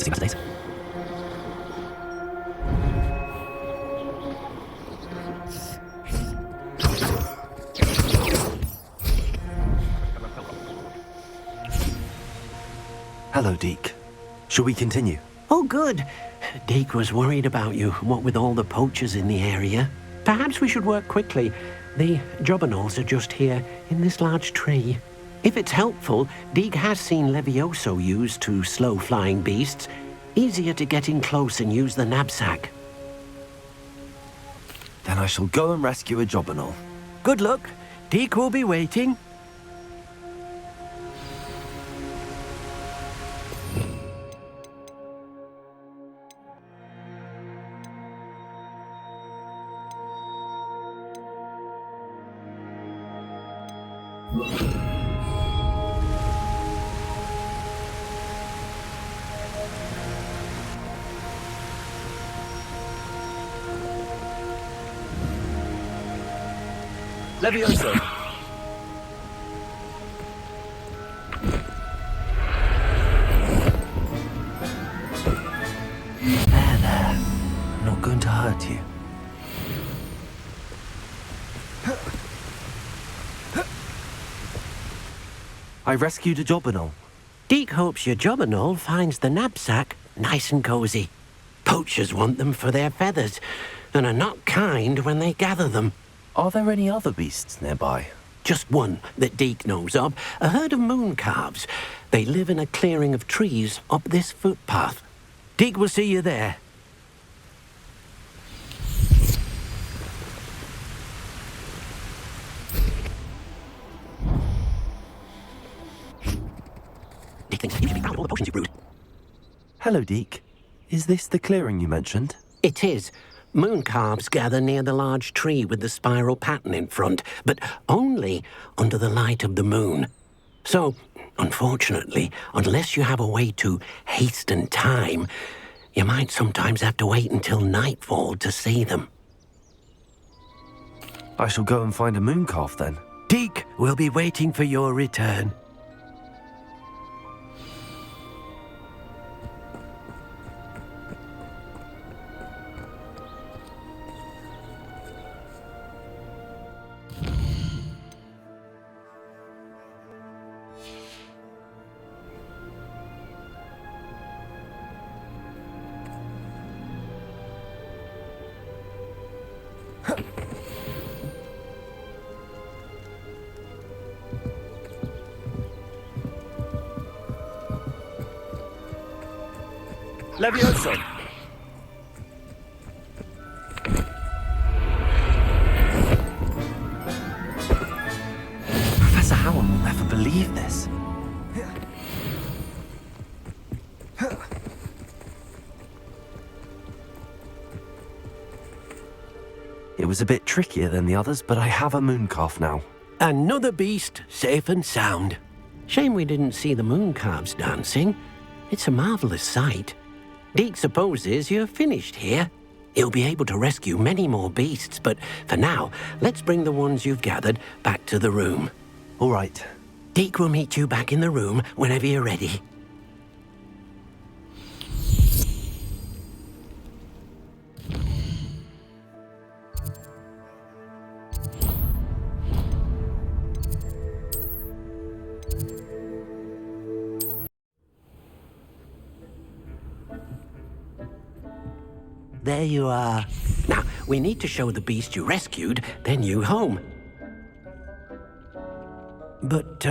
visiting today. Hello, Deke. Shall we continue? Oh, good. Deke was worried about you, what with all the poachers in the area. Perhaps we should work quickly. The jobberknolls are just here, in this large tree. If it's helpful, Deke has seen Levioso used to slow flying beasts. Easier to get in close and use the knapsack. Then I shall go and rescue a jobberknoll. Good luck. Deke will be waiting. Levioso! There. I'm not going to hurt you. I rescued a jobberknoll. Deke hopes your jobberknoll finds the knapsack nice and cozy. Poachers want them for their feathers, and are not kind when they gather them. Are there any other beasts nearby? Just one that Deke knows of, a herd of moon calves. They live in a clearing of trees up this footpath. Deke will see you there. Deke thinks you should be proud of all the potions you brewed. Hello, Deke. Is this the clearing you mentioned? It is. Moon calves gather near the large tree with the spiral pattern in front, but only under the light of the moon. So, unfortunately, unless you have a way to hasten time, you might sometimes have to wait until nightfall to see them. I shall go and find a moon calf then. Deke will be waiting for your return. Levioso! Professor Howard will never believe this. It was a bit trickier than the others, but I have a moon calf now. Another beast, safe and sound. Shame we didn't see the moon calves dancing. It's a marvelous sight. Deke supposes you're finished here. He'll be able to rescue many more beasts, but for now, let's bring the ones you've gathered back to the room. All right. Deke will meet you back in the room whenever you're ready. There you are. Now, we need to show the beast you rescued their new home. But,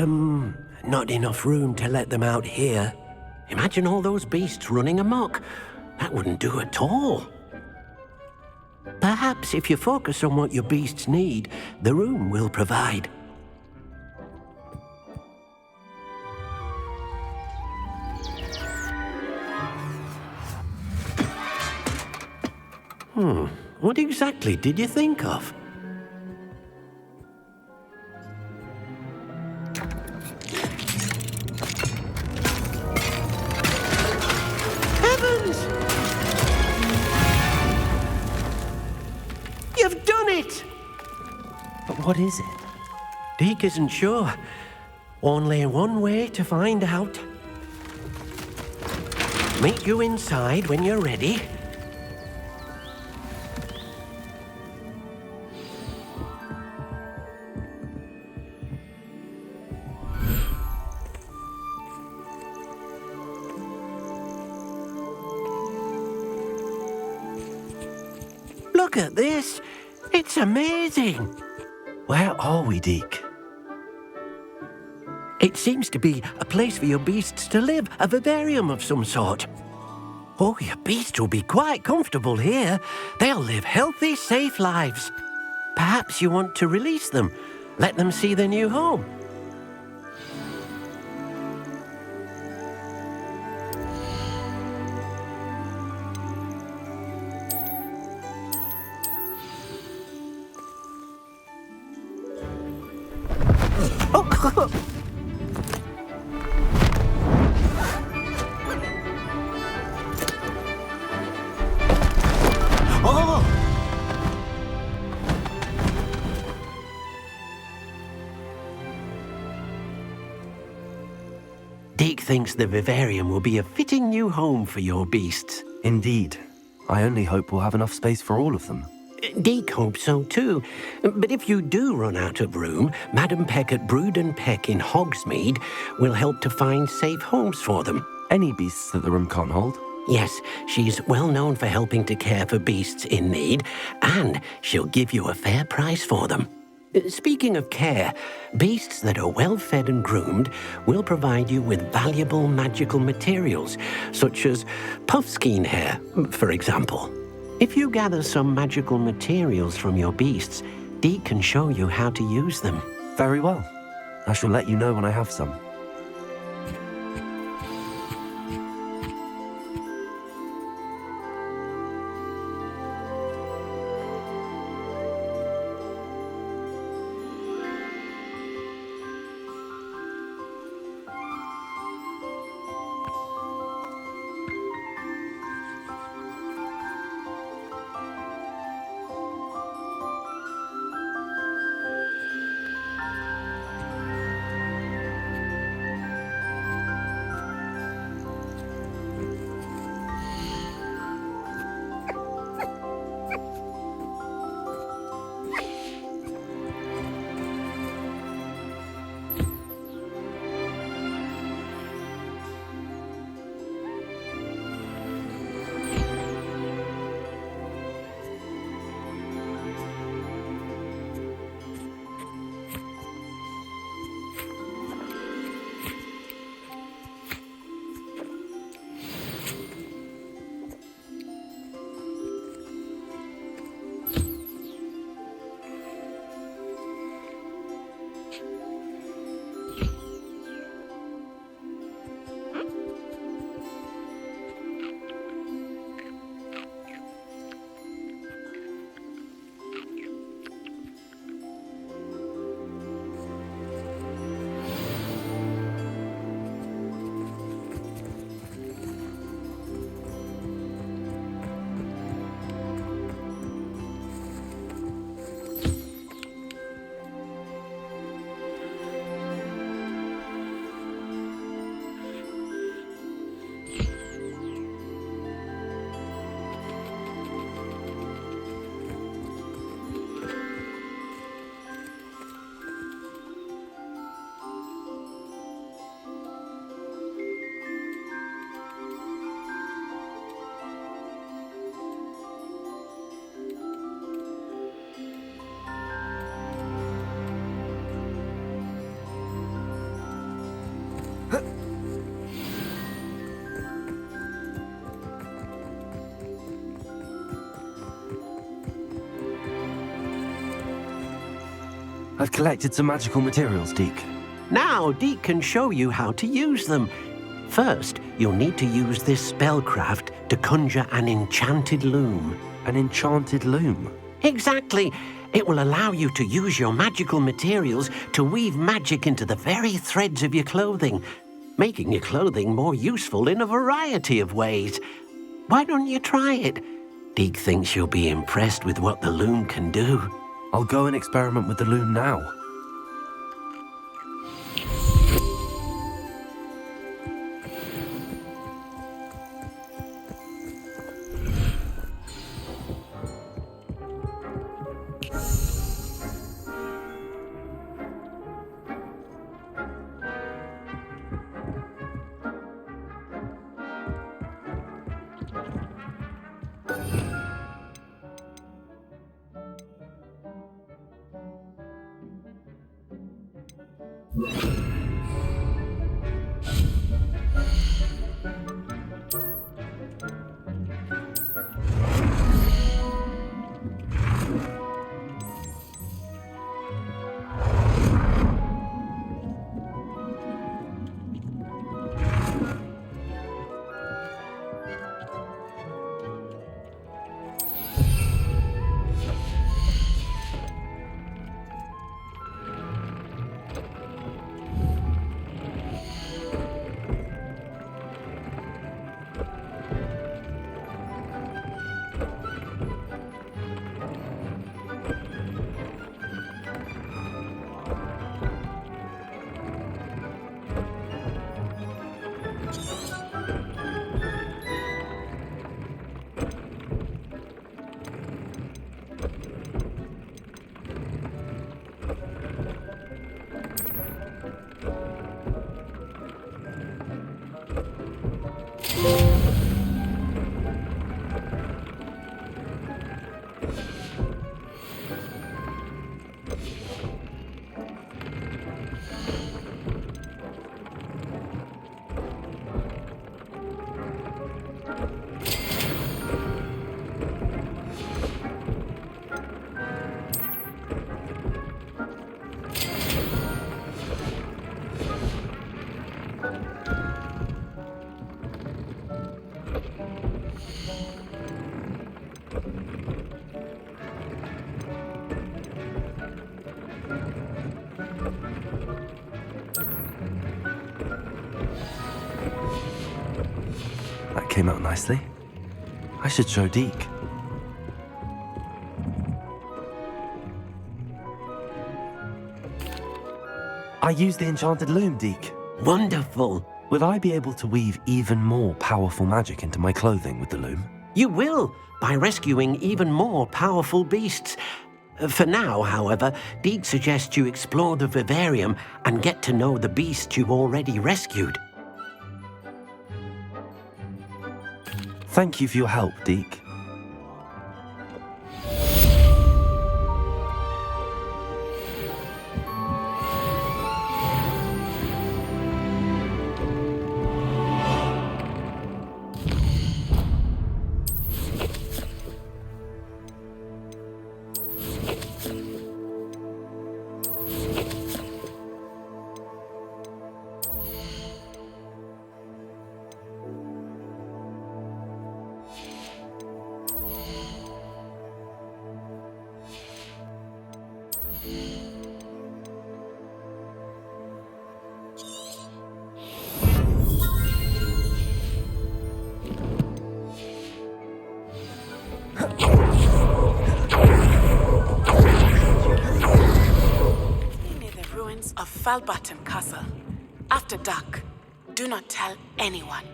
not enough room to let them out here. Imagine all those beasts running amok. That wouldn't do at all. Perhaps if you focus on what your beasts need, the room will provide. What exactly did you think of? Heavens! You've done it! But what is it? Deke isn't sure. Only one way to find out. meet you inside when you're ready. Look at this. It's amazing. Where are we, Deke? It seems to be a place for your beasts to live, a vivarium of some sort. Oh, your beasts will be quite comfortable here. They'll live healthy, safe lives. Perhaps you want to release them, let them see their new home. Oh. Oh! Deke thinks the vivarium will be a fitting new home for your beasts. Indeed. I only hope we'll have enough space for all of them. Deke hopes so too. But if you do run out of room, Madam Peck at Brood and Peck in Hogsmeade will help to find safe homes for them. Any beasts that the room can't hold? Yes, she's well known for helping to care for beasts in need, and she'll give you a fair price for them. Speaking of care, beasts that are well fed and groomed will provide you with valuable magical materials, such as puffskein hair, for example. If you gather some magical materials from your beasts, Deke can show you how to use them. Very well. I shall let you know when I have some. I've collected some magical materials, Deke. Now Deke can show you how to use them. First, you'll need to use this spellcraft to conjure an enchanted loom. An enchanted loom? Exactly. It will allow you to use your magical materials to weave magic into the very threads of your clothing, making your clothing more useful in a variety of ways. Why don't you try it? Deke thinks you'll be impressed with what the loom can do. I'll go and experiment with the loom now. That came out nicely. I should show Deke. I used the enchanted loom, Deke. Wonderful. Will I be able to weave even more powerful magic into my clothing with the loom? You will, by rescuing even more powerful beasts. For now, however, Deke suggests you explore the vivarium and get to know the beasts you've already rescued. Thank you for your help, Deke. Of Falbaton Castle. After dark, do not tell anyone.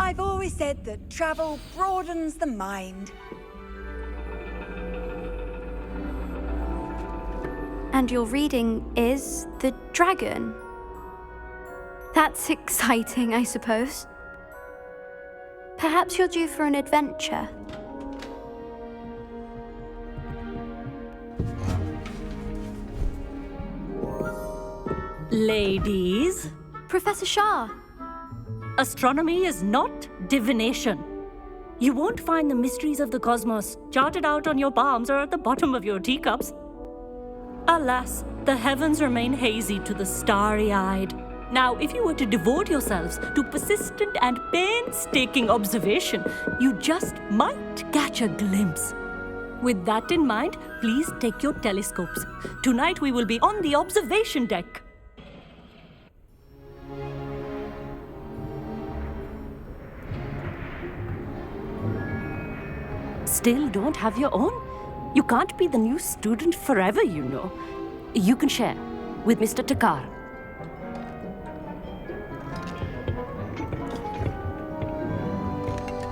I've always said that travel broadens the mind. And your reading is The Dragon. That's exciting, I suppose. Perhaps you're due for an adventure. Ladies, Professor Shah. astronomy is not divination. You won't find the mysteries of the cosmos charted out on your palms or at the bottom of your teacups. Alas, the heavens remain hazy to the starry-eyed. Now, if you were to devote yourselves to persistent and painstaking observation, you just might catch a glimpse. With that in mind, please take your telescopes. Tonight we will be on the observation deck. Still don't have your own? You can't be the new student forever, you know. You can share with Mr. Takar.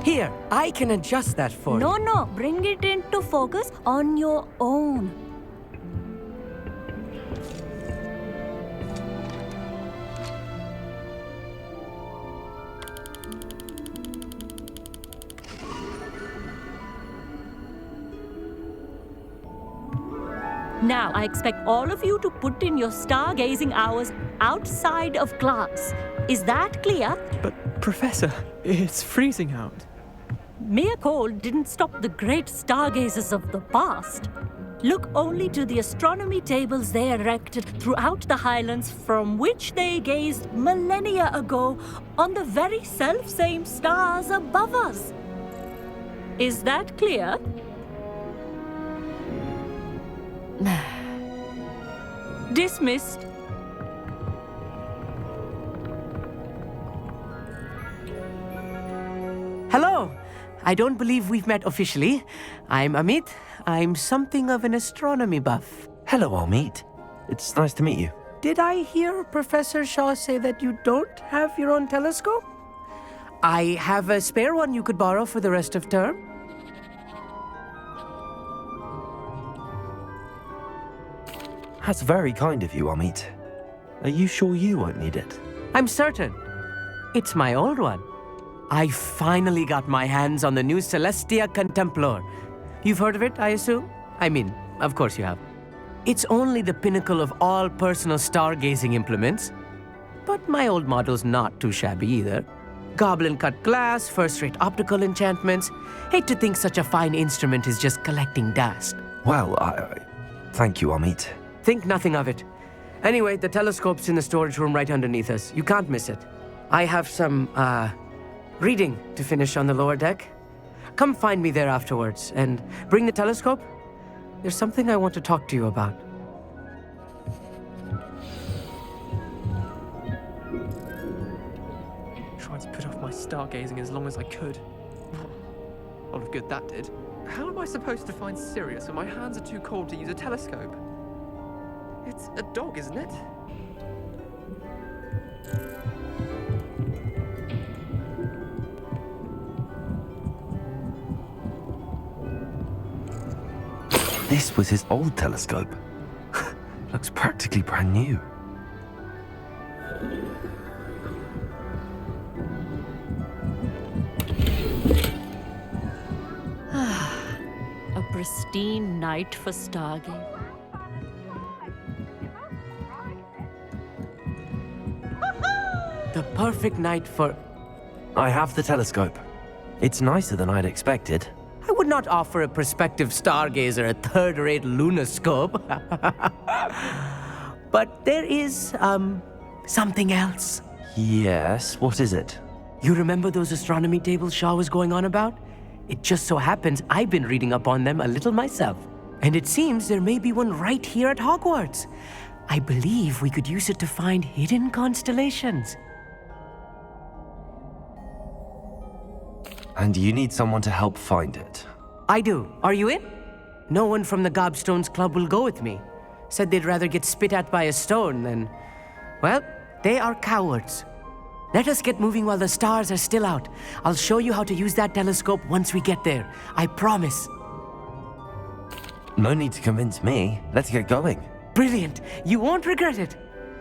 Here, I can adjust that for you. No, bring it into focus on your own. Now, I expect all of you to put in your stargazing hours outside of class. Is that clear? But, Professor, it's freezing out. Mere cold didn't stop the great stargazers of the past. Look only to the astronomy tables they erected throughout the highlands from which they gazed millennia ago on the very self-same stars above us. Is that clear? Dismissed. Hello. I don't believe we've met officially. I'm Amit. I'm something of an astronomy buff. Hello, Amit. It's nice to meet you. Did I hear Professor Shaw say that you don't have your own telescope? I have a spare one you could borrow for the rest of term. That's very kind of you, Amit. Are you sure you won't need it? I'm certain. It's my old one. I finally got my hands on the new Celestia Contemplar. You've heard of it, I assume? I mean, of course you have. It's only the pinnacle of all personal stargazing implements. But my old model's not too shabby either. Goblin-cut glass, first-rate optical enchantments. Hate to think such a fine instrument is just collecting dust. Well, thank you, Amit. Think nothing of it. Anyway, the telescope's in the storage room right underneath us. You can't miss it. I have some, reading to finish on the lower deck. Come find me there afterwards, and bring the telescope. There's something I want to talk to you about. Trying to put off my stargazing as long as I could. A lot of good that did. How am I supposed to find Sirius when my hands are too cold to use a telescope? It's a dog, isn't it? This was his old telescope. Looks practically brand new. A pristine night for stargazing. The perfect night for... I have the telescope. It's nicer than I'd expected. I would not offer a prospective stargazer a third-rate lunoscope. But there is, something else. Yes, what is it? You remember those astronomy tables Shaw was going on about? It just so happens I've been reading up on them a little myself. And it seems there may be one right here at Hogwarts. I believe we could use it to find hidden constellations. And you need someone to help find it. I do. Are you in? No one from the Gobstones Club will go with me. Said they'd rather get spit at by a stone than... Well, they are cowards. Let us get moving while the stars are still out. I'll show you how to use that telescope once we get there. I promise. No need to convince me. Let's get going. Brilliant. You won't regret it.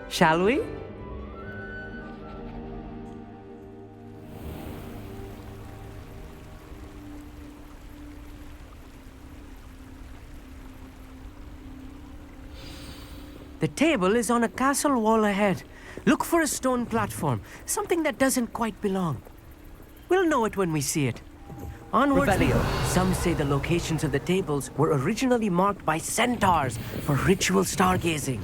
Shall we? The table is on a castle wall ahead. Look for a stone platform, something that doesn't quite belong. We'll know it when we see it. Onwards. Some say the locations of the tables were originally marked by centaurs for ritual stargazing.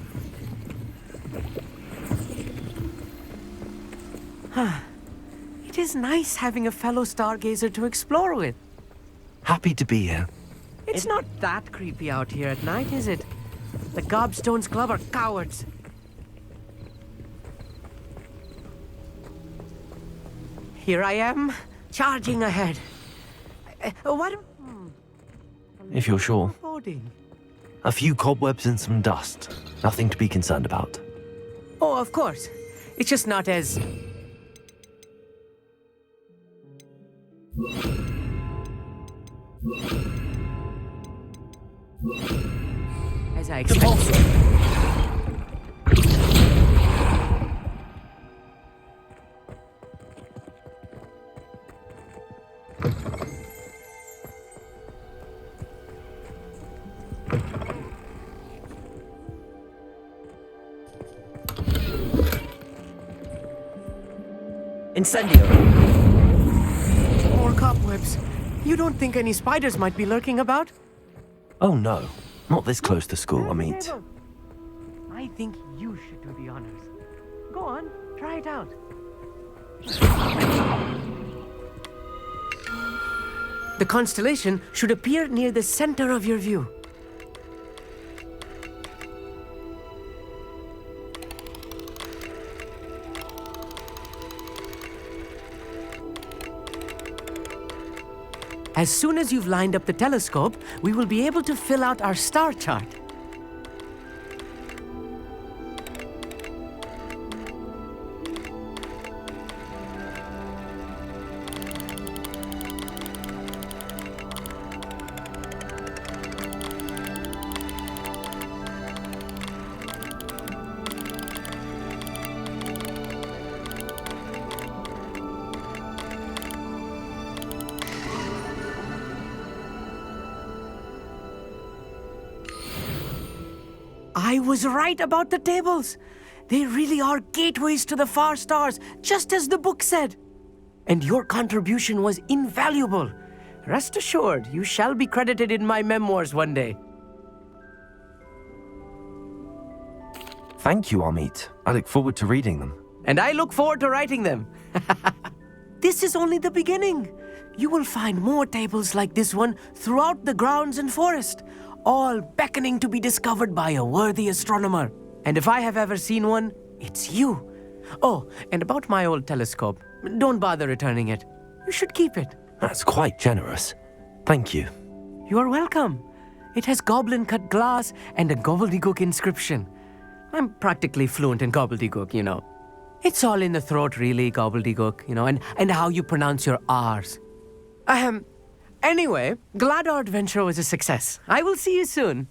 It is nice having a fellow stargazer to explore with. Happy to be here. It's not that creepy out here at night, is it? The Gobstones Club are cowards. Here I am, charging ahead. What? If you're sure. Loading. A few cobwebs and some dust. Nothing to be concerned about. Oh, of course. It's just not as... expected. Incendio! More cobwebs. You don't think any spiders might be lurking about? Oh no, not this close to school, Amit. I think you should do the honors. Go on, try it out. The constellation should appear near the center of your view. As soon as you've lined up the telescope, we will be able to fill out our star chart. I was right about the tables. They really are gateways to the far stars, just as the book said. And your contribution was invaluable. Rest assured, you shall be credited in my memoirs one day. Thank you, Amit. I look forward to reading them. And I look forward to writing them. This is only the beginning. You will find more tables like this one throughout the grounds and forest, all beckoning to be discovered by a worthy astronomer. And if I have ever seen one, it's you. Oh, and about my old telescope, don't bother returning it. You should keep it. That's quite generous. Thank you. You are welcome. It has goblin-cut glass and a gobbledygook inscription. I'm practically fluent in gobbledygook, you know. It's all in the throat, really, gobbledygook, you know, and how you pronounce your R's. Anyway, glad our adventure was a success. I will see you soon.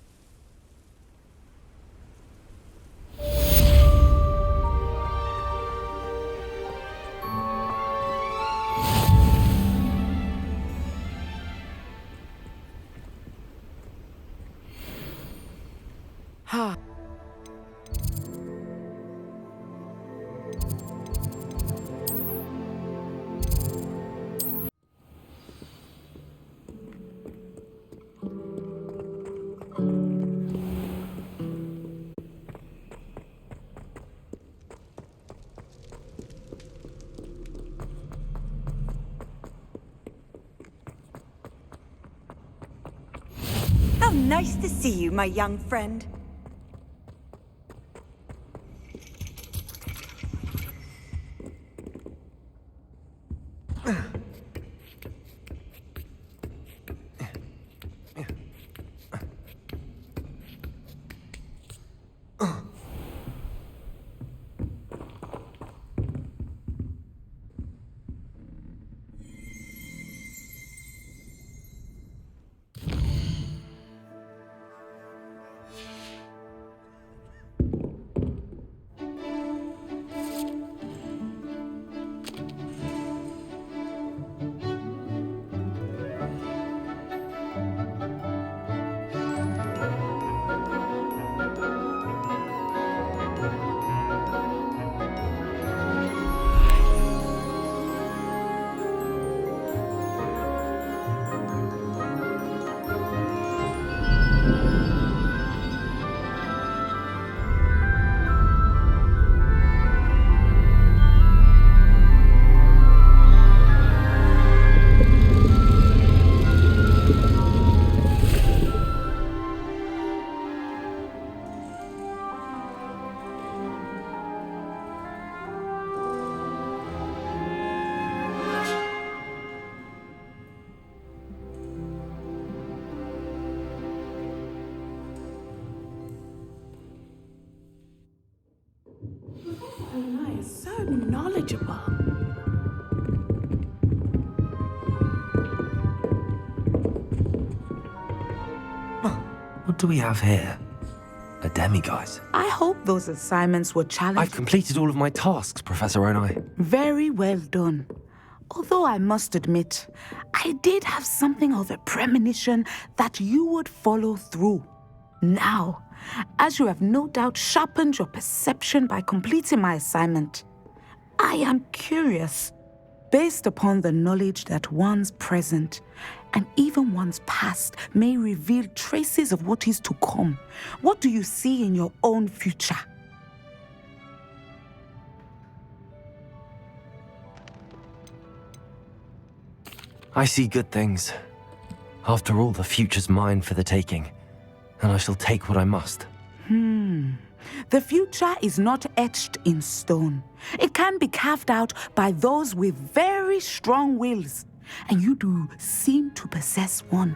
How nice to see you, my young friend. So knowledgeable. What do we have here? demiguise. I hope those assignments were challenging. I've completed all of my tasks, Professor Onai. Very well done. Although I must admit, I did have something of a premonition that you would follow through. Now, as you have no doubt sharpened your perception by completing my assignment, I am curious, based upon the knowledge that one's present and even one's past may reveal traces of what is to come. What do you see in your own future? I see good things. After all, the future's mine for the taking, and I shall take what I must. The future is not etched in stone. It can be carved out by those with very strong wills, and you do seem to possess one.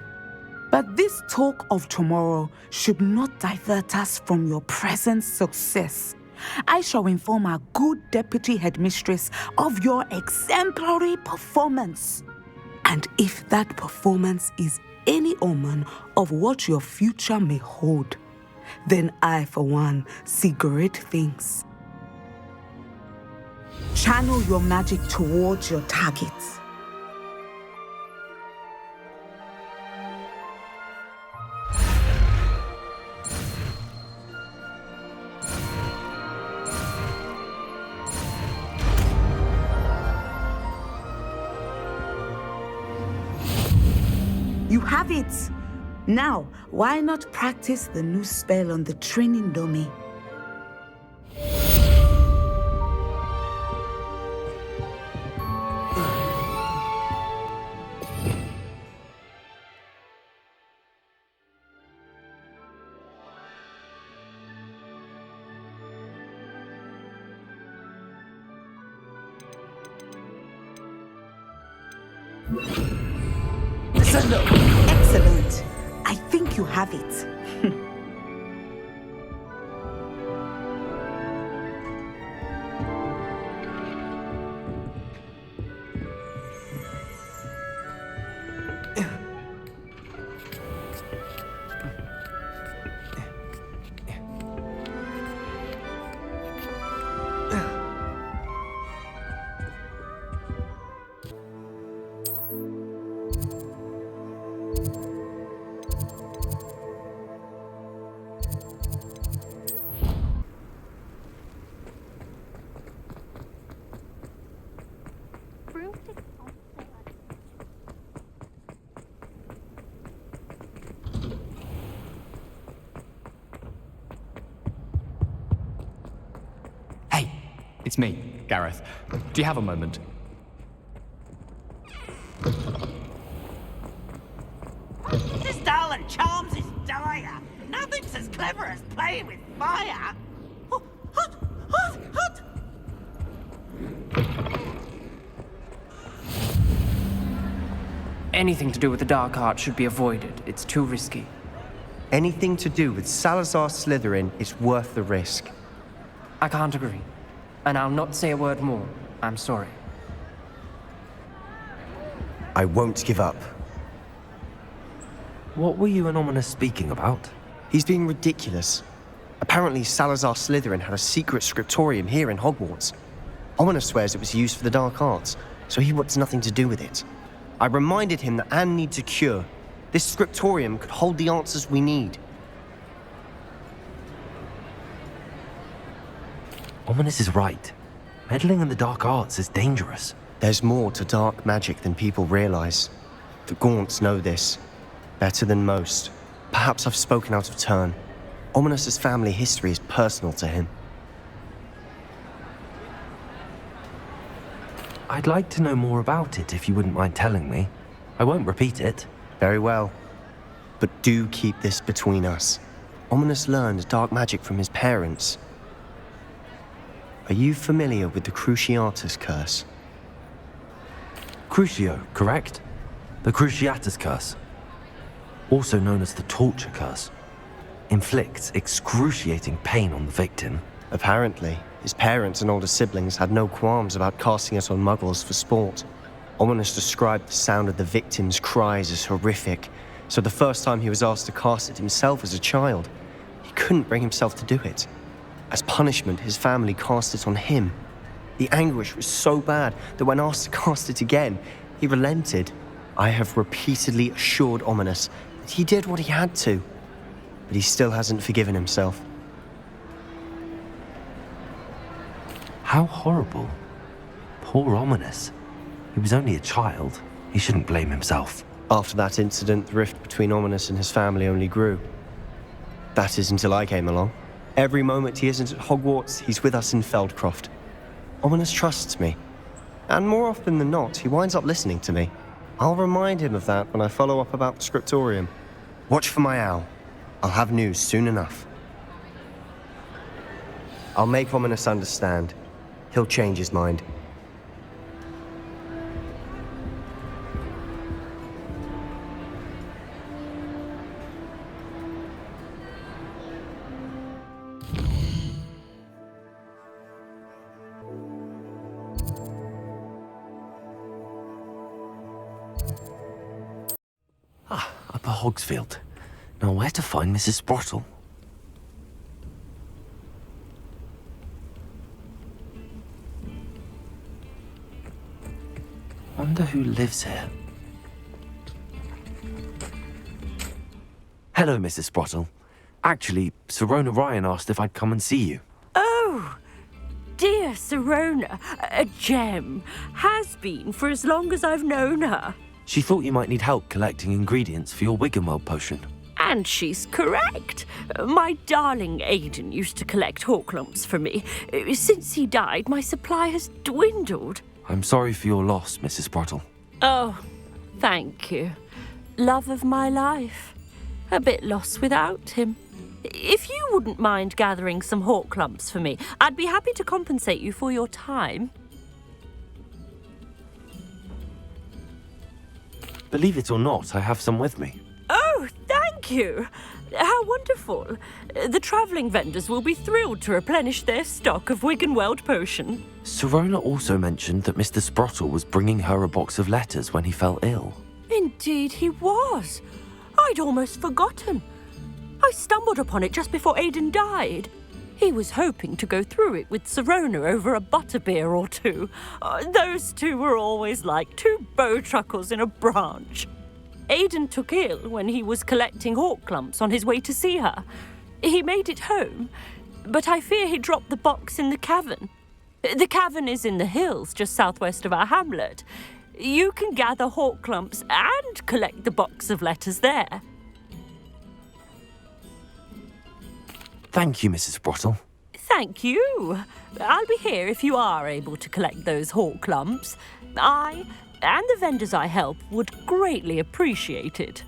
But this talk of tomorrow should not divert us from your present success. I shall inform our good deputy headmistress of your exemplary performance. And if that performance is any omen of what your future may hold, then I, for one, see great things. Channel your magic towards your targets. You have it! Now, why not practice the new spell on the training dummy? Excellent. I think you have it. Hey, it's me, Gareth. Do you have a moment? This darling charms is dire. Nothing's as clever as playing with fire. Oh, hot, hot, hot. Anything to do with the dark art should be avoided. It's too risky. Anything to do with Salazar Slytherin is worth the risk. I can't agree. And I'll not say a word more. I'm sorry. I won't give up. What were you and Ominous speaking about? He's being ridiculous. Apparently Salazar Slytherin had a secret scriptorium here in Hogwarts. Ominous swears it was used for the dark arts, so he wants nothing to do with it. I reminded him that Anne needs a cure. This scriptorium could hold the answers we need. Ominous is right. Meddling in the dark arts is dangerous. There's more to dark magic than people realize. The Gaunts know this. Better than most. Perhaps I've spoken out of turn. Ominous's family history is personal to him. I'd like to know more about it if you wouldn't mind telling me. I won't repeat it. Very well. But do keep this between us. Ominous learned dark magic from his parents. Are you familiar with the Cruciatus Curse? Crucio, correct? The Cruciatus Curse. Also known as the Torture Curse. Inflicts excruciating pain on the victim. Apparently, his parents and older siblings had no qualms about casting it on muggles for sport. Ominous described the sound of the victim's cries as horrific, so the first time he was asked to cast it himself as a child, he couldn't bring himself to do it. As punishment, his family cast it on him. The anguish was so bad that when asked to cast it again, he relented. I have repeatedly assured Ominous that he did what he had to, but he still hasn't forgiven himself. How horrible. Poor Ominous. He was only a child. He shouldn't blame himself. After that incident, the rift between Ominous and his family only grew. That is until I came along. Every moment he isn't at Hogwarts, he's with us in Feldcroft. Ominous trusts me. And more often than not, he winds up listening to me. I'll remind him of that when I follow up about the scriptorium. Watch for my owl. I'll have news soon enough. I'll make Ominous understand. He'll change his mind. Upper Hogsfield. Now where to find Mrs. Sprottle? Wonder who lives here. Hello, Mrs. Sprottle. Actually, Sirona Ryan asked if I'd come and see you. Oh, dear Sirona, a gem. Has been for as long as I've known her. She thought you might need help collecting ingredients for your Wiggenweld potion. And she's correct. My darling Aidan used to collect Horklumps for me. Since he died, my supply has dwindled. I'm sorry for your loss, Mrs. Sprottle. Oh, thank you. Love of my life. A bit lost without him. If you wouldn't mind gathering some Horklumps for me, I'd be happy to compensate you for your time. Believe it or not, I have some with me. Oh, thank you. How wonderful. The travelling vendors will be thrilled to replenish their stock of Wiggenweld potion. Sirona also mentioned that Mr. Sprottle was bringing her a box of letters when he fell ill. Indeed he was. I'd almost forgotten. I stumbled upon it just before Aidan died. He was hoping to go through it with Sirona over a butterbeer or two. Those two were always like two bowtruckles in a branch. Aidan took ill when he was collecting Horklumps on his way to see her. He made it home, but I fear he dropped the box in the cavern. The cavern is in the hills just southwest of our hamlet. You can gather Horklumps and collect the box of letters there. Thank you, Mrs. Sprottle. Thank you. I'll be here if you are able to collect those Horklumps. I and the vendors I help would greatly appreciate it.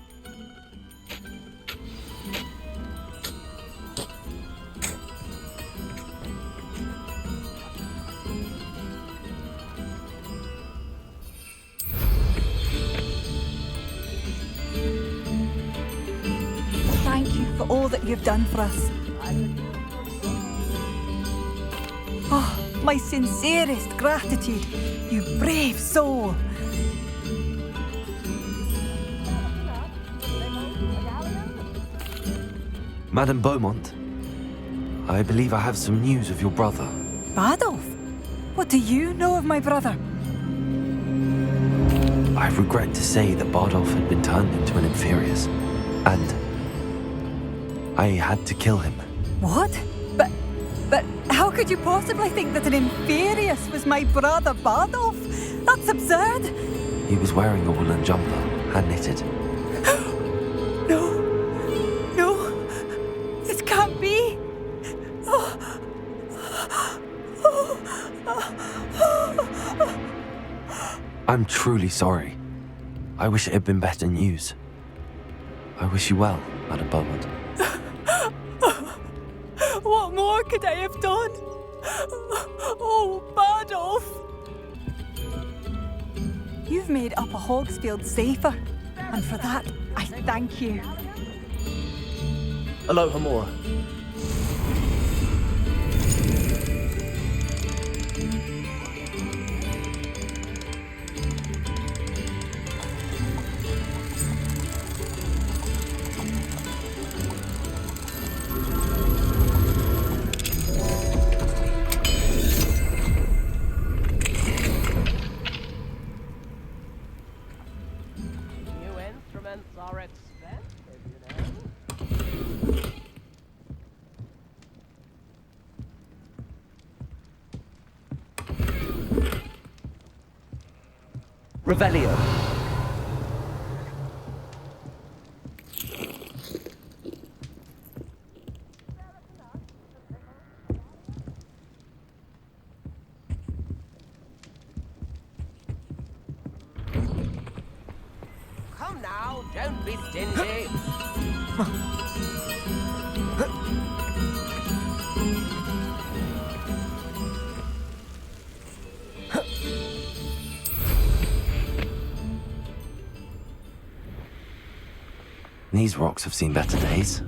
Thank you for all that you've done for us. Oh, my sincerest gratitude, you brave soul. Madame Beaumont, I believe I have some news of your brother. Badolf? What do you know of my brother? I regret to say that Bardolph had been turned into an Inferius, and I had to kill him. What? But how could you possibly think that an Inferius was my brother Bardolph? That's absurd. He was wearing a woolen jumper, hand-knitted. No, this can't be. I'm truly sorry. I wish it had been better news. I wish you well, Madame Beaumont. What more could I have done? Oh, Bardolph! You've made Upper Hogsfield safer, and for that, I thank you. Aloha Mora. Revelio. Come now, don't be stingy. These rocks have seen better days.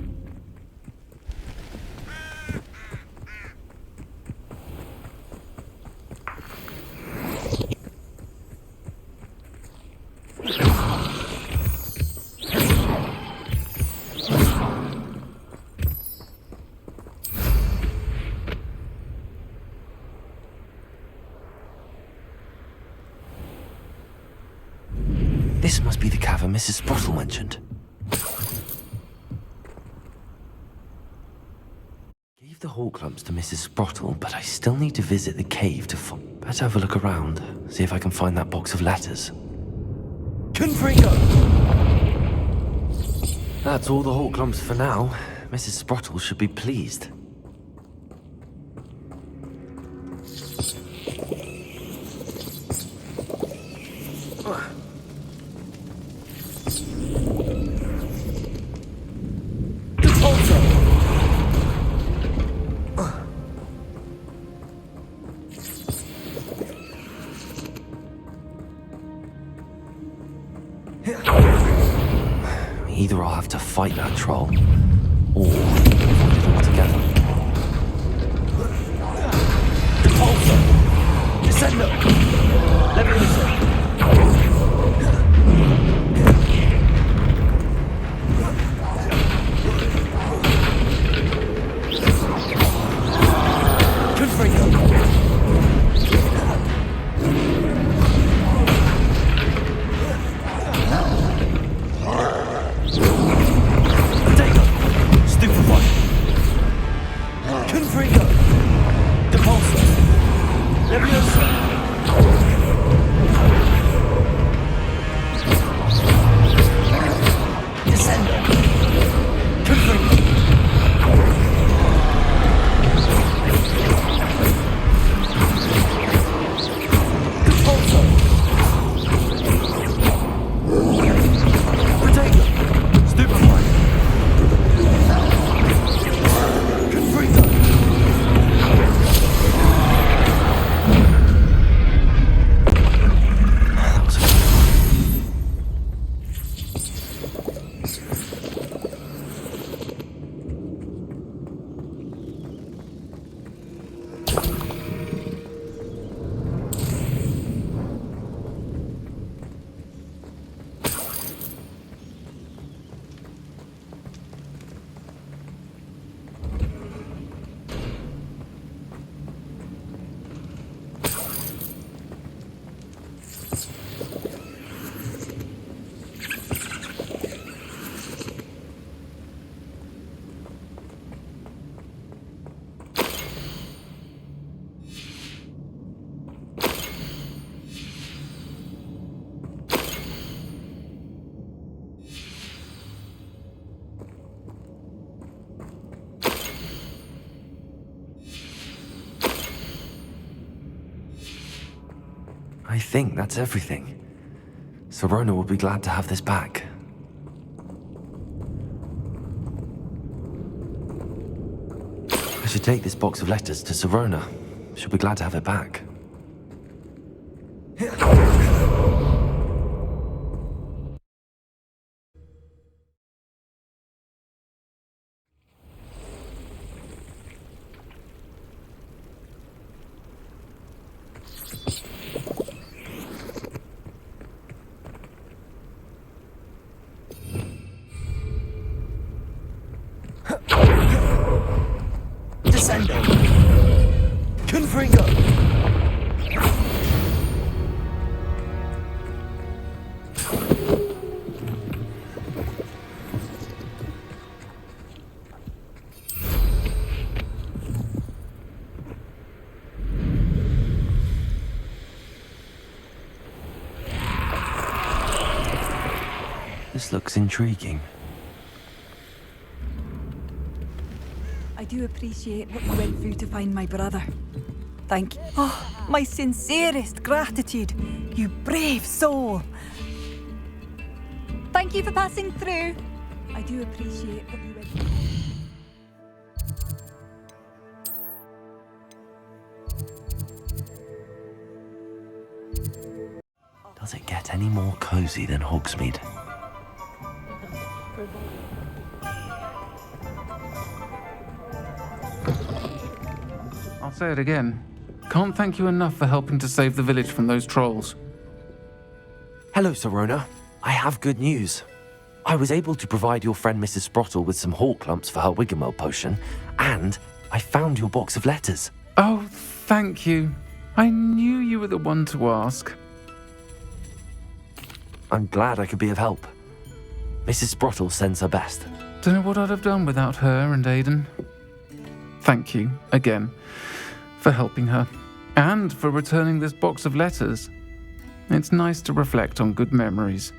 This must be the cavern Mrs. Sprottle mentioned. Gave the hawk lumps to Mrs. Sprottle, but I still need to visit the cave to better have a look around, see if I can find that box of letters. Confringo! That's all the hawk lumps for now. Mrs. Sprottle should be pleased. Either I'll have to fight that troll, or avoid it altogether. Repulsor! Descendo! Leviosa! I think that's everything. Sirona will be glad to have this back. I should take this box of letters to Sirona. She'll be glad to have it back. Descendo! Confringo! This looks intriguing. I do appreciate what you went through to find my brother. Thank you. Oh, my sincerest gratitude, you brave soul. Thank you for passing through. I do appreciate what you went through. Does it get any more cozy than Hogsmeade? I'll say it again. Can't thank you enough for helping to save the village from those trolls. Hello, Sorona. I have good news. I was able to provide your friend Mrs. Sprottle with some hawk lumps for her Wiggenweld potion, and I found your box of letters. Oh, thank you. I knew you were the one to ask. I'm glad I could be of help. Mrs. Sprottle sends her best. Don't know what I'd have done without her and Aidan. Thank you, again, for helping her, and for returning this box of letters. It's nice to reflect on good memories.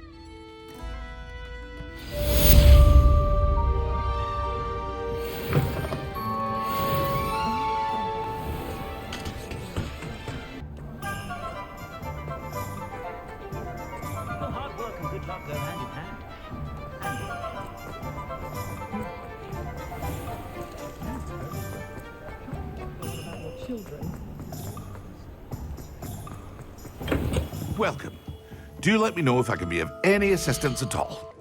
Hard work and good luck go hand in hand. Welcome. Do let me know if I can be of any assistance at all.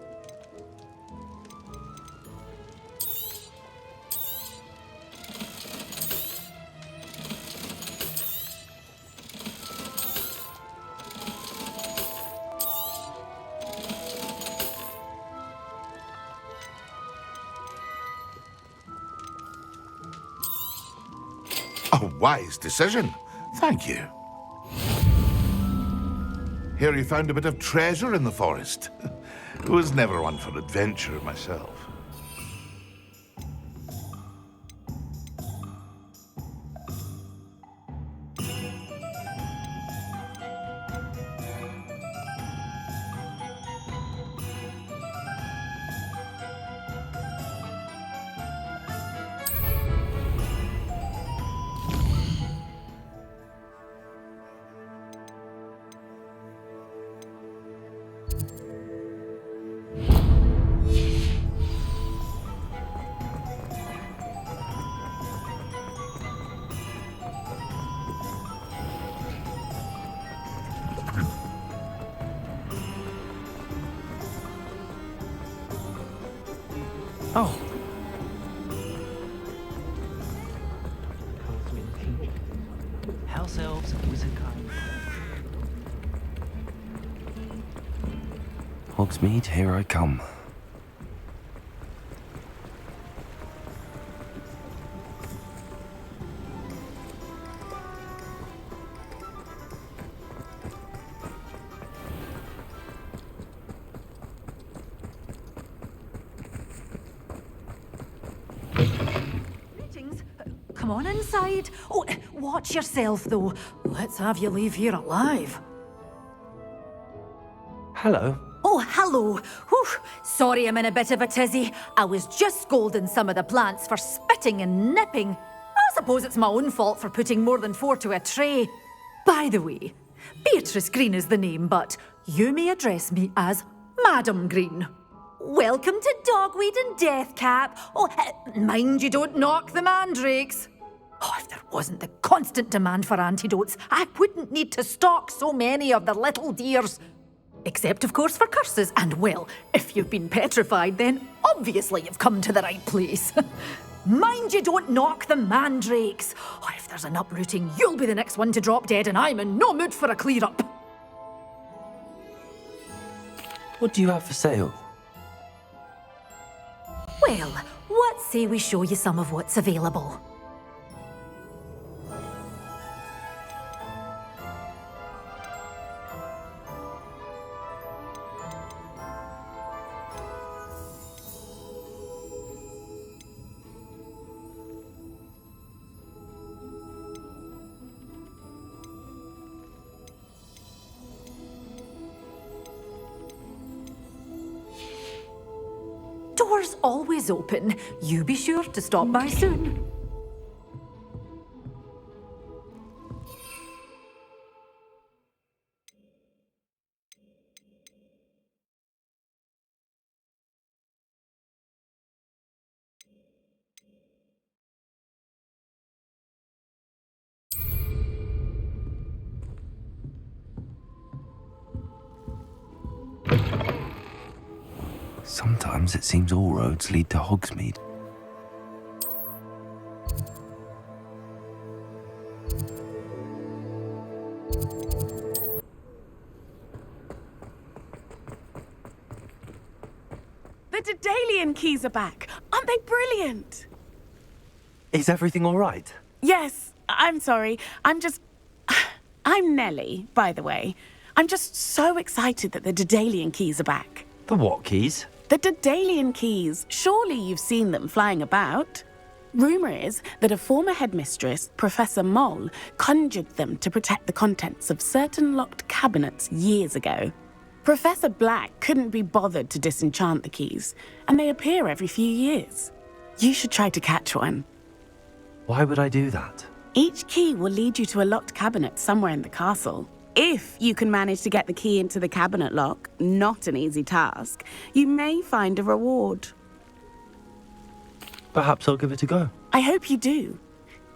A wise decision. Thank you. Hear you found a bit of treasure in the forest. Was never one for adventure myself. Oh. House elves, wizardkind. Hogsmeade, here I come. Greetings. Come on inside. Oh, watch yourself, though. Let's have you leave here alive. Hello. Oh, hello. Whew. Sorry I'm in a bit of a tizzy. I was just scolding some of the plants for spitting and nipping. I suppose it's my own fault for putting more than 4 to a tray. By the way, Beatrice Green is the name, but you may address me as Madam Green. Welcome to Dogweed and Deathcap. Oh, mind you don't knock the mandrakes. Oh, if there wasn't the constant demand for antidotes, I wouldn't need to stock so many of the little dears. Except, of course, for curses. And, well, if you've been petrified, then obviously you've come to the right place. Mind you don't knock the mandrakes. Oh, if there's an uprooting, you'll be the next one to drop dead, and I'm in no mood for a clear-up. What do you have for sale? Well, what say we show you some of what's available? door's always open. You be sure to stop by soon. Sometimes it seems all roads lead to Hogsmeade. The Daedalian keys are back. Aren't they brilliant? Is everything all right? Yes, I'm sorry. I'm Nellie, by the way. I'm just so excited that the Daedalian keys are back. The what keys? The Daedalian keys. Surely you've seen them flying about. Rumour is that a former headmistress, Professor Moll, conjured them to protect the contents of certain locked cabinets years ago. Professor Black couldn't be bothered to disenchant the keys, and they appear every few years. You should try to catch one. Why would I do that? Each key will lead you to a locked cabinet somewhere in the castle. If you can manage to get the key into the cabinet lock, not an easy task, you may find a reward. Perhaps I'll give it a go. I hope you do.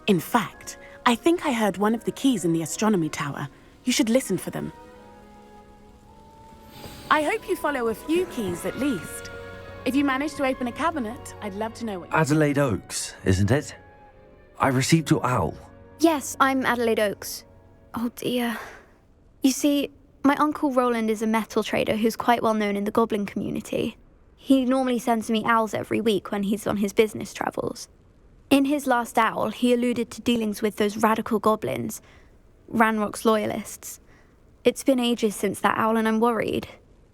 In fact, I think I heard one of the keys in the astronomy tower. You should listen for them. I hope you follow a few keys at least. If you manage to open a cabinet, I'd love to know what you... Adelaide Oaks, isn't it? I received your owl. Yes, I'm Adelaide Oaks. Oh dear. You see, my Uncle Roland is a metal trader who's quite well known in the goblin community. He normally sends me owls every week when he's on his business travels. In his last owl, he alluded to dealings with those radical goblins, Ranrock's loyalists. It's been ages since that owl and I'm worried.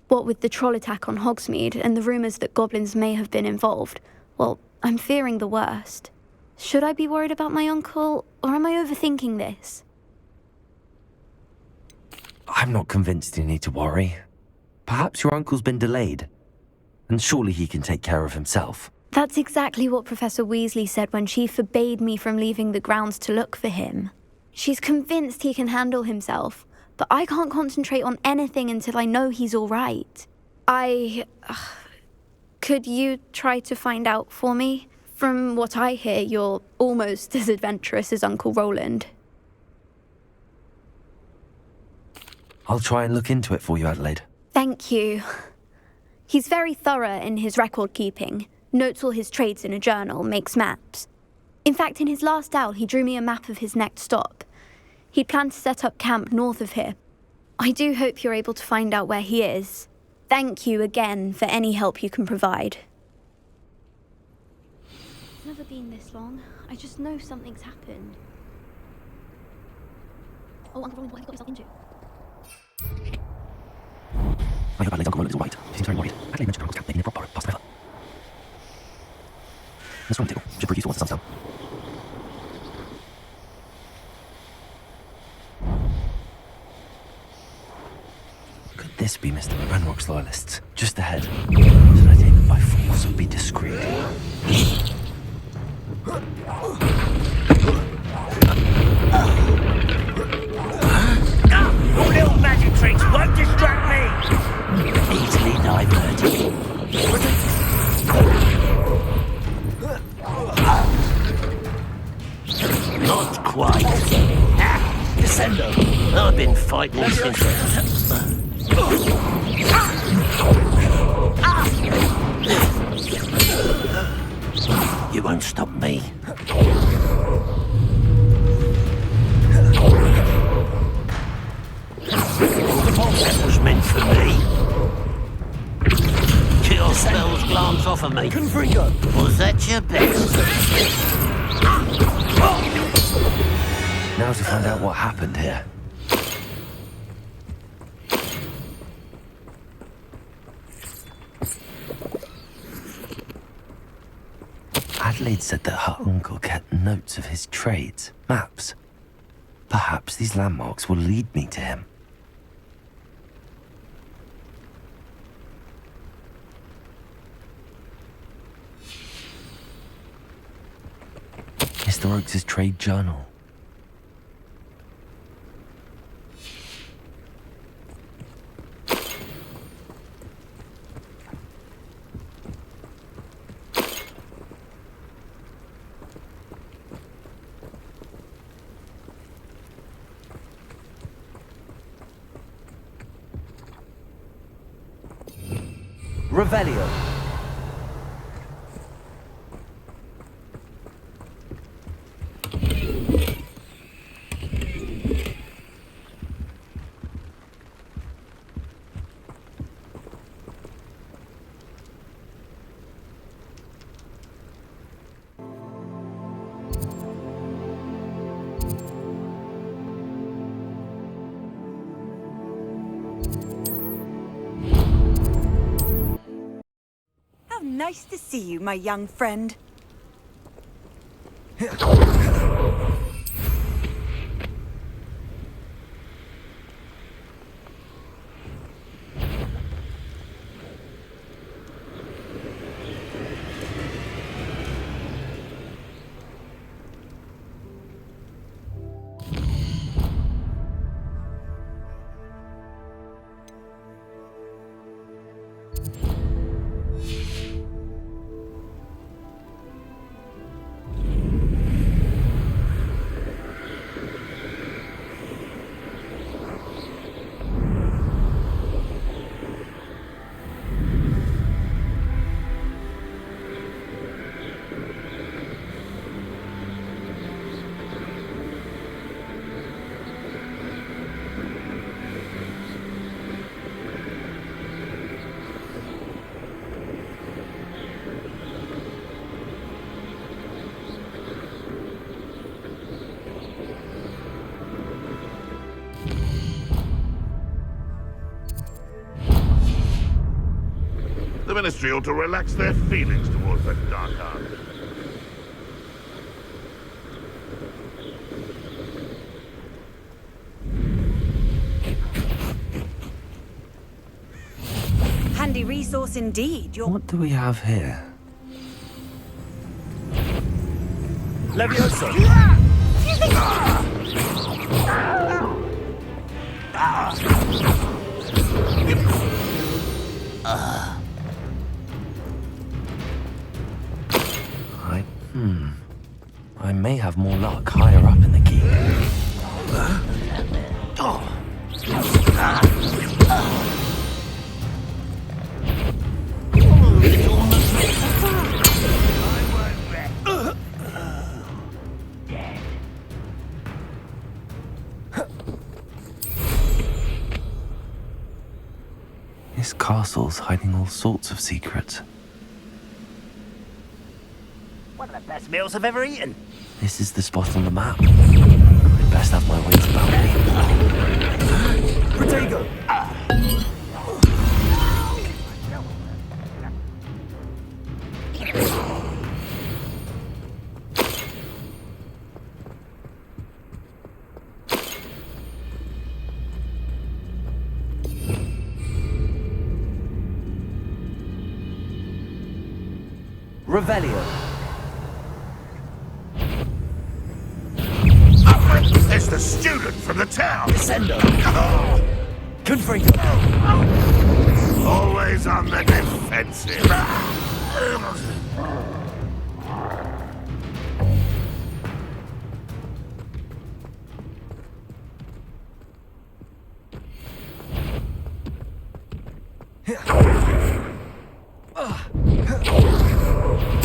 What with the troll attack on Hogsmeade and the rumours that goblins may have been involved, well, I'm fearing the worst. Should I be worried about my uncle, or am I overthinking this? I'm not convinced you need to worry. Perhaps your uncle's been delayed, and surely he can take care of himself. That's exactly what Professor Weasley said when she forbade me from leaving the grounds to look for him. She's convinced he can handle himself, but I can't concentrate on anything until I know he's all right. Could you try to find out for me? From what I hear, you're almost as adventurous as Uncle Roland. I'll try and look into it for you, Adelaide. Thank you. He's very thorough in his record keeping, notes all his trades in a journal, makes maps. In fact, in his last owl, he drew me a map of his next stop. He'd planned to set up camp north of here. I do hope you're able to find out where he is. Thank you again for any help you can provide. It's never been this long. I just know something's happened. Oh, Uncle Roland, what have you got yourself into? I hope Adelaide's Uncle Roland is all right. He seems very worried. Adelaide mentioned Ranrock's camp making a prop past the river. The strong tickle should prove useful once the sun's down. Could this be Mr. Ranrock's loyalists? Just ahead. Should I take them by force or be discreet? Your little magic tricks won't distract me! Easily diverted. Not quite. Descendo. I've been fighting since... You won't stop me. That was meant for me. Your spells glance off of me. Confringo. Was that your best? Now to find out what happened here. Adelaide said that her uncle kept notes of his trades, maps. Perhaps these landmarks will lead me to him. Mr. Oakes' trade journal. Revelio. How nice to see you, my young friend. The Ministry ought to relax their feelings towards that dark art. Handy resource indeed. What do we have here? Levioso! I may have more luck higher up in the keep. This castle's hiding all sorts of secrets. One of the best meals I've ever eaten. This is the spot on the map. I'd best have my wits about me. Protego! Revelio. It's the student from the town! Descendo! Confringo! Always on the defensive.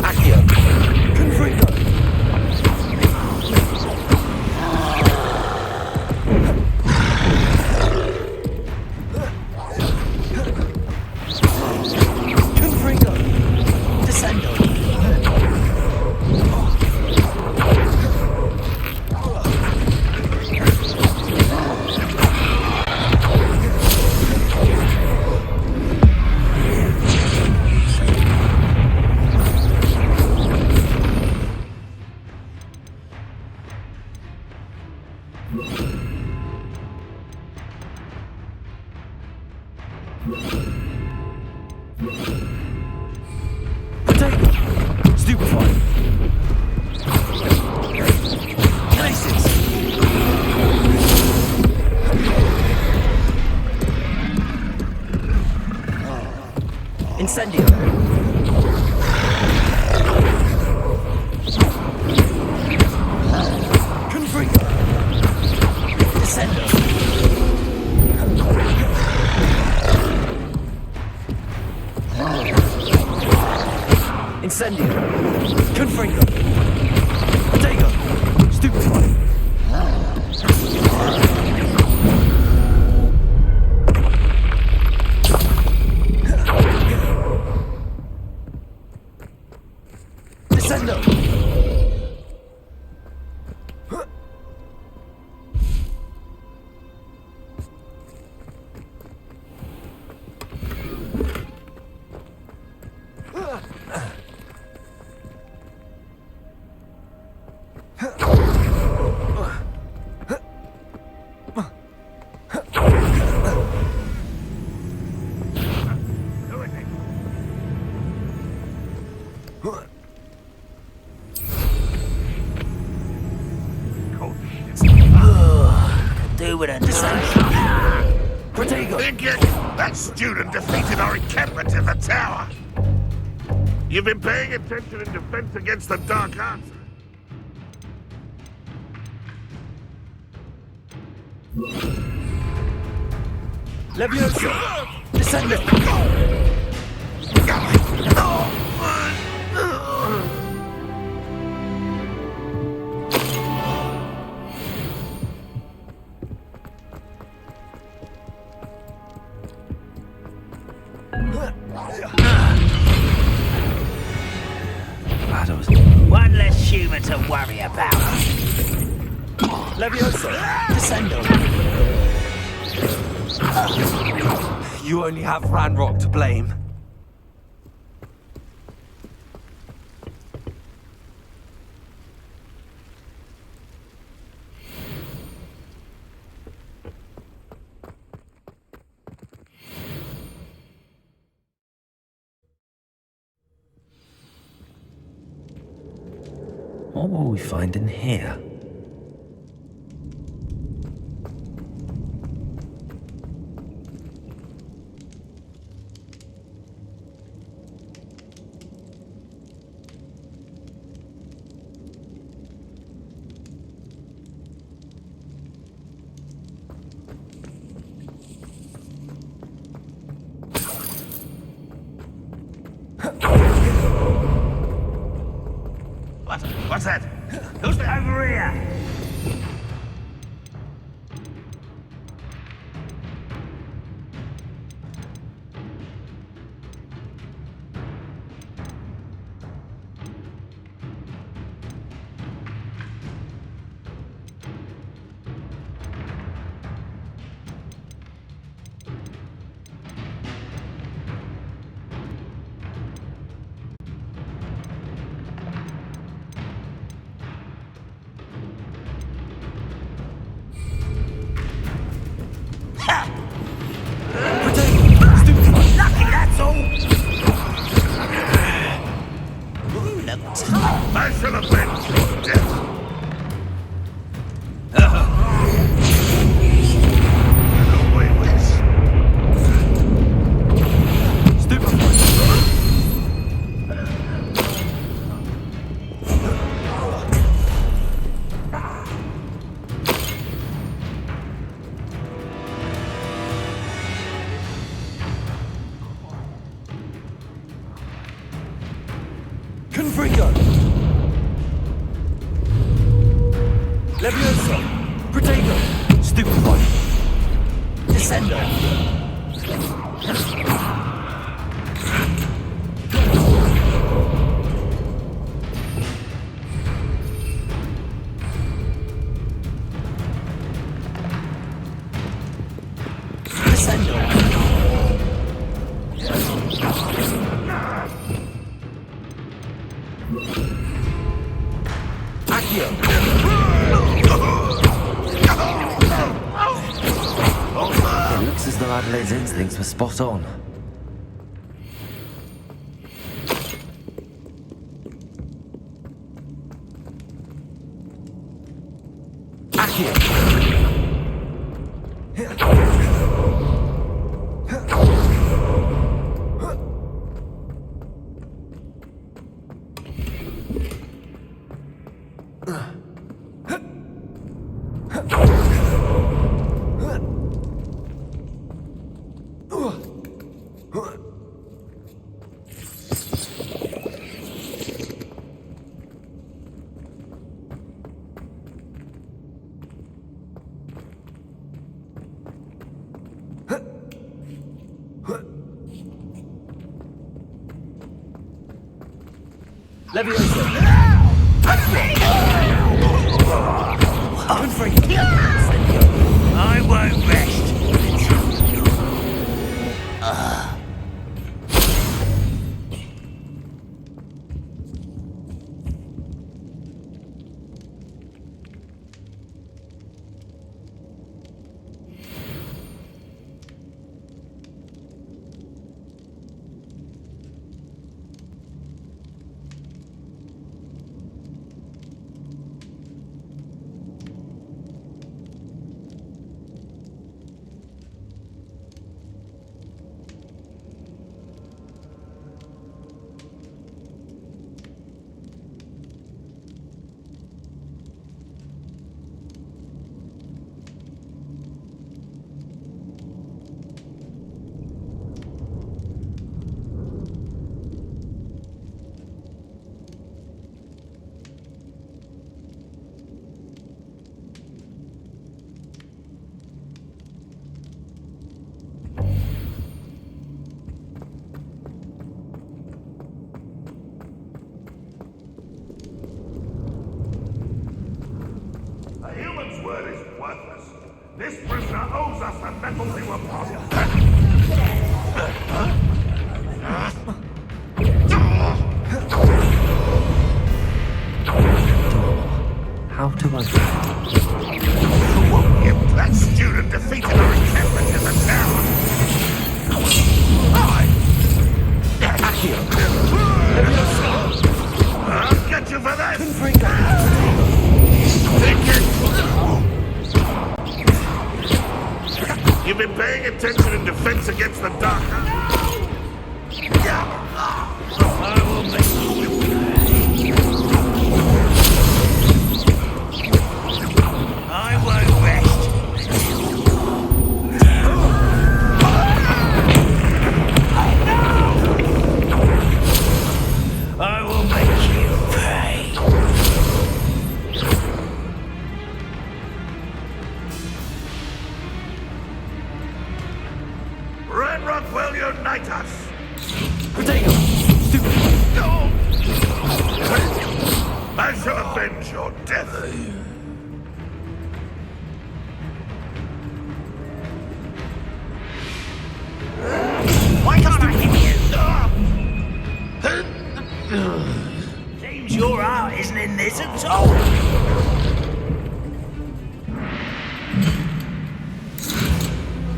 Accio! Confringo! Incendio! Confringo! Protego! Stupefy! Descendo! Do with a Protego! Idiot! That student defeated our encampment in the tower! You've been paying attention in defense against the dark arts? Levioso! Descendo! One less human to worry about. Levioso! Descendo! You only have Ranrock to blame. What will we find in here? What's that? Who's that over here? Lucky, that's all! You look tough. I shall avenge your death! Confringo! Levioso! Protego! Stupefy! Descendo! It looks as though Adelaide's instincts were spot on. Leviosa! I won't rest. A human's word is worthless. This prisoner owes us the metals he were promised. How do I... That student defeated our encampment in the tower. I'll get you for this! You've been paying attention in defense against the dark. I will make you I won't rest. I will make you pay. Red Rock will unite us! Potato! I shall avenge your death! Why can't I hit you? Seems your heart isn't in this at all!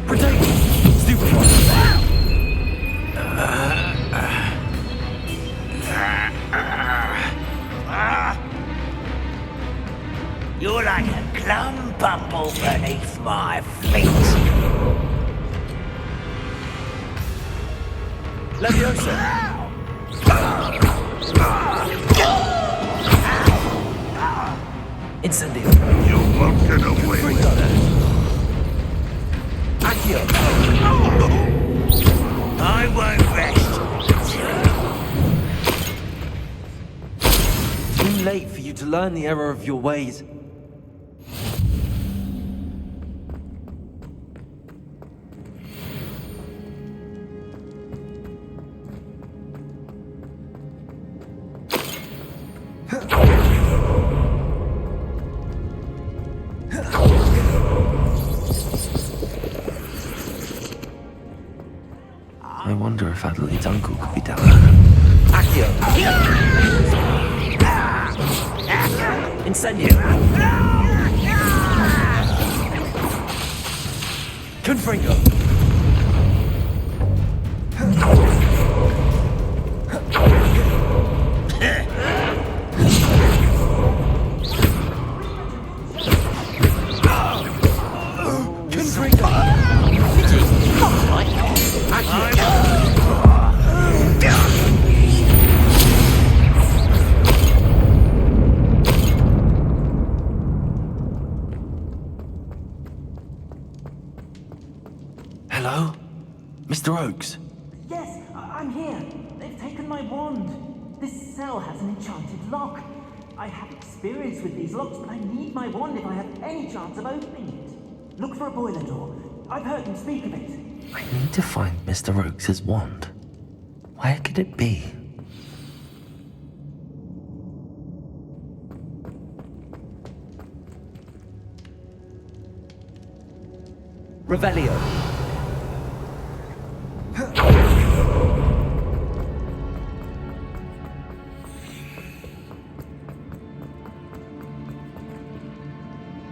Potato! Stupid one! You're like a clump bumble beneath my feet. Leviosa! Incendio! You won't get away with it! Accio! I won't rest. Too late for you to learn the error of your ways. I wonder if Adelaide's uncle could be down there. Accio! Incendio! Confringo! Hello? Mr. Oakes? Yes, I'm here. They've taken my wand. This cell has an enchanted lock. I have experience with these locks, but I need my wand if I have any chance of opening it. Look for a boiler door. I've heard them speak of it. I need to find Mr. Oakes' wand. Where could it be? Revelio.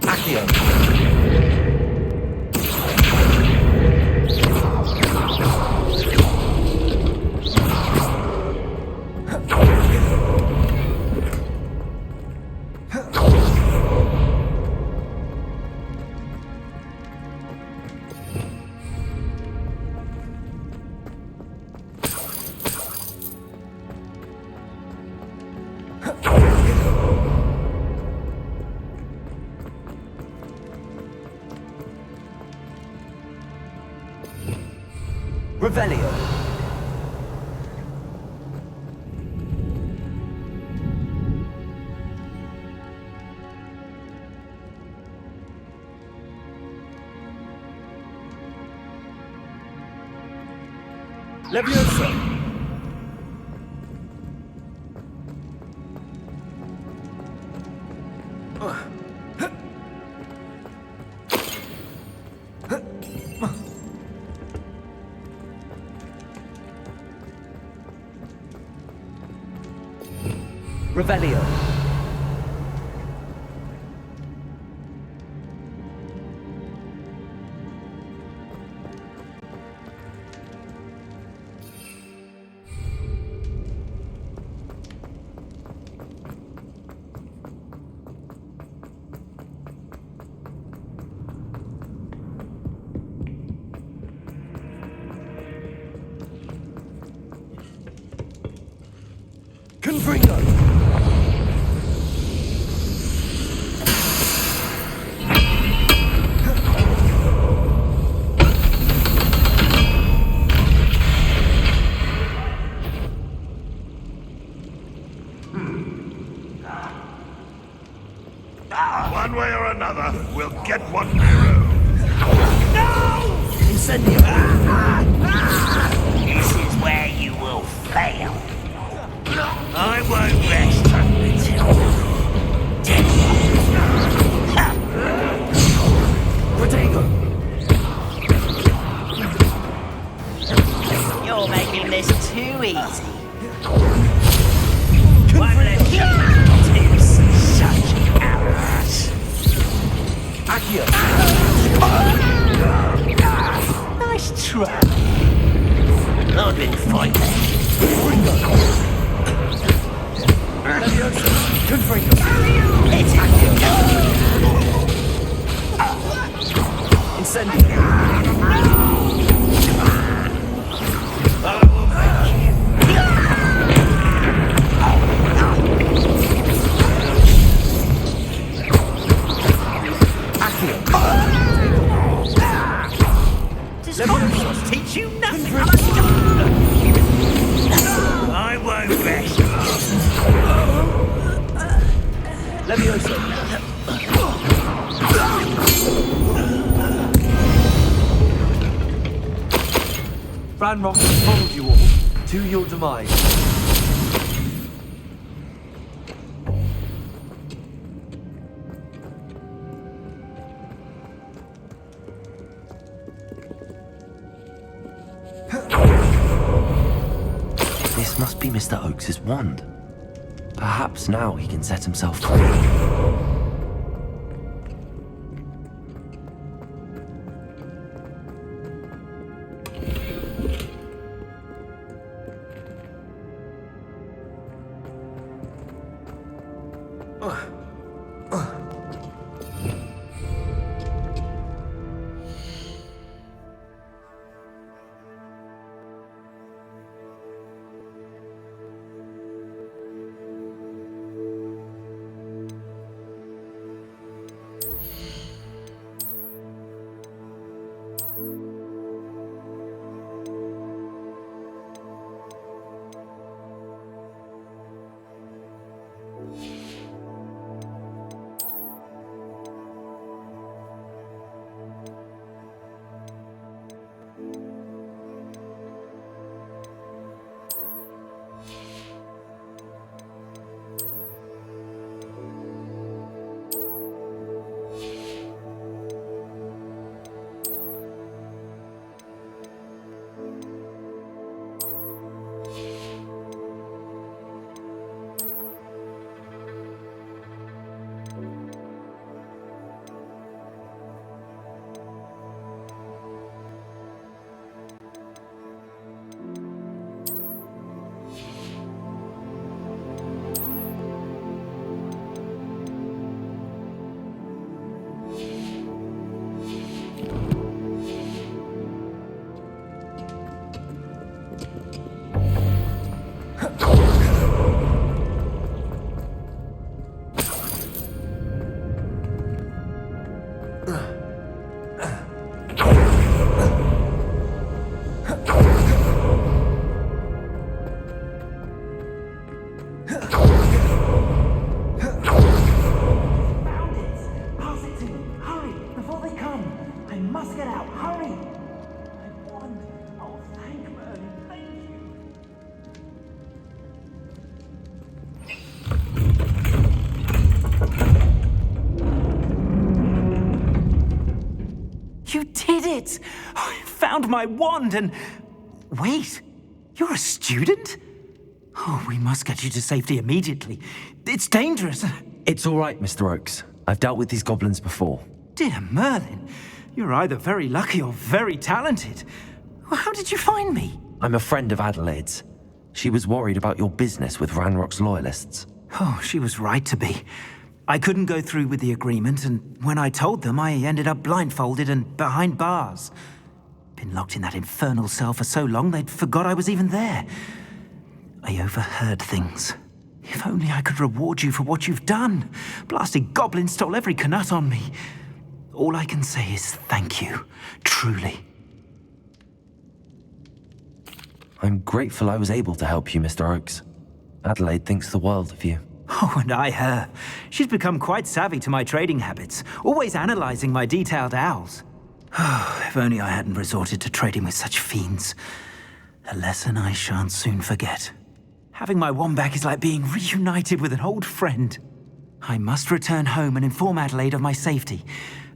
Accio. Revelio. Leviosa. Revelio. Confringo. One way or another, we'll get what we owe. No! Incendio. This is where you will fail. I won't rest until Protego. You're making this too easy. Won't let you do such errors. Accio. Nice try. I've been fighting. Leviosa. Confringo. It's Incendio. I will make Does Hogwarts teach you nothing? I won't rest. Leviosa. Ranrock has followed you all to your demise. This must be Mr. Oakes's wand. Perhaps now he can set himself free. must get out. Hurry! My wand. Oh, thank Merlin. Thank you. You did it! I found my wand and... Wait, you're a student? Oh, we must get you to safety immediately. It's dangerous. It's all right, Mr. Oakes. I've dealt with these goblins before. Dear Merlin, you're either very lucky or very talented. How did you find me? I'm a friend of Adelaide's. She was worried about your business with Ranrock's loyalists. Oh, she was right to be. I couldn't go through with the agreement, and when I told them, I ended up blindfolded and behind bars. Been locked in that infernal cell for so long, they'd forgot I was even there. I overheard things. If only I could reward you for what you've done. Blasted goblin stole every canut on me. All I can say is thank you, truly. I'm grateful I was able to help you, Mr. Oakes. Adelaide thinks the world of you. Oh, and I her. She's become quite savvy to my trading habits, always analyzing my detailed owls. Oh, if only I hadn't resorted to trading with such fiends. A lesson I shan't soon forget. Having my wand back is like being reunited with an old friend. I must return home and inform Adelaide of my safety.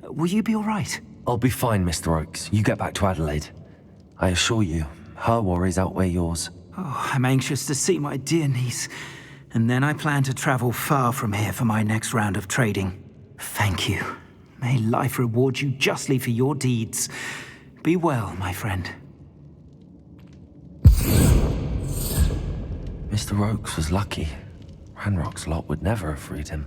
Will you be all right? I'll be fine, Mr. Oakes. You get back to Adelaide. I assure you, her worries outweigh yours. Oh, I'm anxious to see my dear niece. And then I plan to travel far from here for my next round of trading. Thank you. May life reward you justly for your deeds. Be well, my friend. Mr. Oakes was lucky. Ranrock's lot would never have freed him.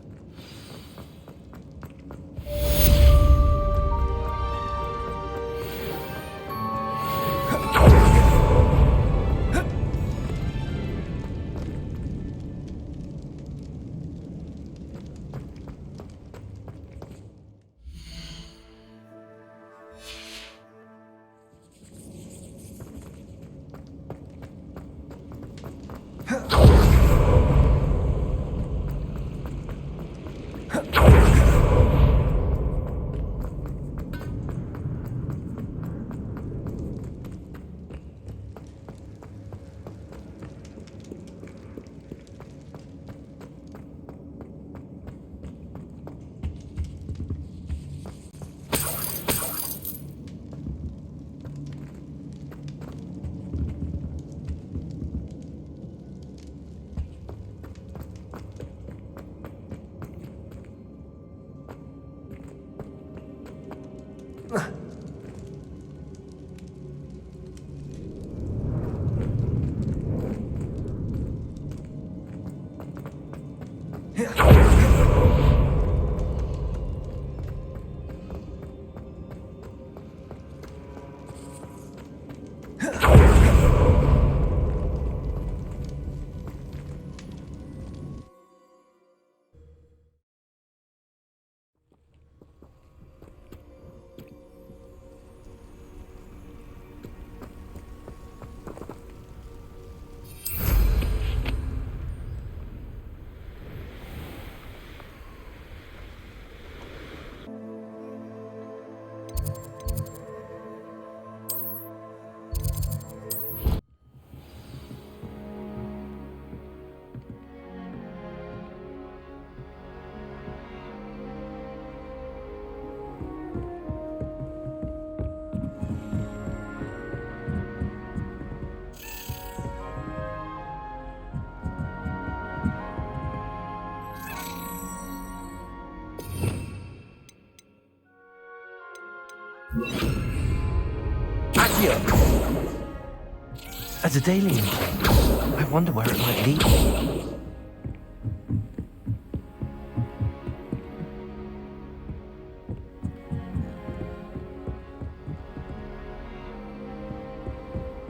As a daily intake, I wonder where it might lead me.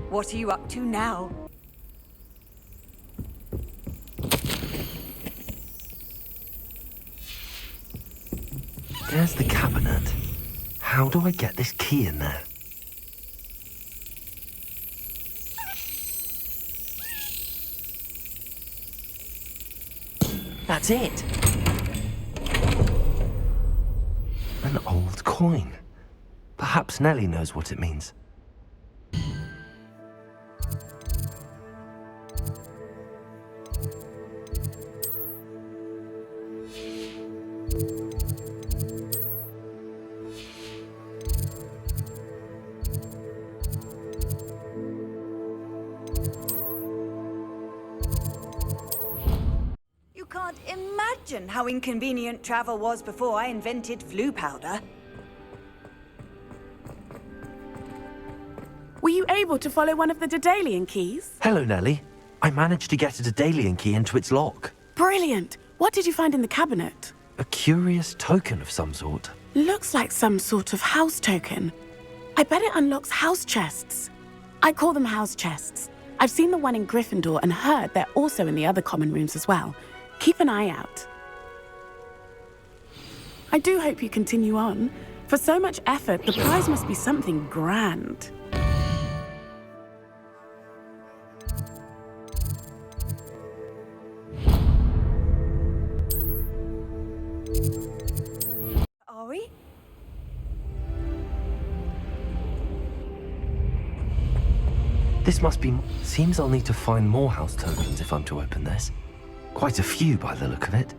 What are you up to now? There's the cabinet. How do I get this key in there? That's it. An old coin. Perhaps Nellie knows what it means. You can't imagine how inconvenient travel was before I invented flu powder. Were you able to follow one of the Daedalian keys? Hello, Nellie. I managed to get a Daedalian key into its lock. Brilliant! What did you find in the cabinet? A curious token of some sort. Looks like some sort of house token. I bet it unlocks house chests. I call them house chests. I've seen the one in Gryffindor and heard they're also in the other common rooms as well. Keep an eye out. I do hope you continue on. For so much effort, the prize must be something grand. Are we? This must be... Seems I'll need to find more house tokens if I'm to open this. Quite a few by the look of it.